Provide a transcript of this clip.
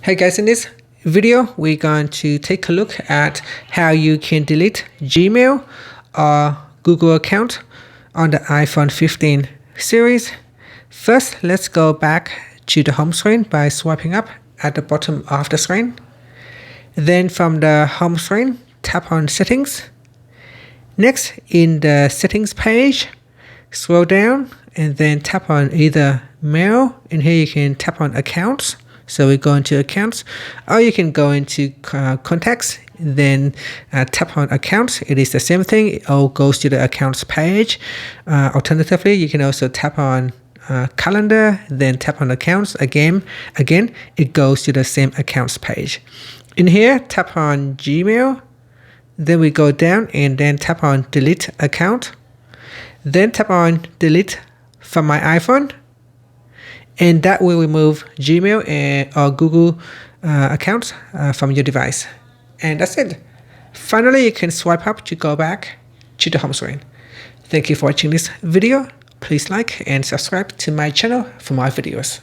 Hey guys, in this video, we're going to take a look at how you can delete Gmail or Google account on the iPhone 15 series. First, let's go back to the home screen by swiping up at the bottom of the screen. Then from the home screen, tap on Settings. Next, in the Settings page, scroll down and then tap on either Mail. In here, you can tap on Accounts. So we go into Accounts, or you can go into Contacts, then tap on Accounts. It is the same thing. It all goes to the Accounts page. Alternatively, you can also tap on Calendar, then tap on Accounts. Again, it goes to the same Accounts page. In here, tap on Gmail. Then we go down and then tap on Delete Account. Then tap on Delete from my iPhone. And that will remove Gmail or Google accounts from your device. And that's it. Finally, you can swipe up to go back to the home screen. Thank you for watching this video. Please like and subscribe to my channel for more videos.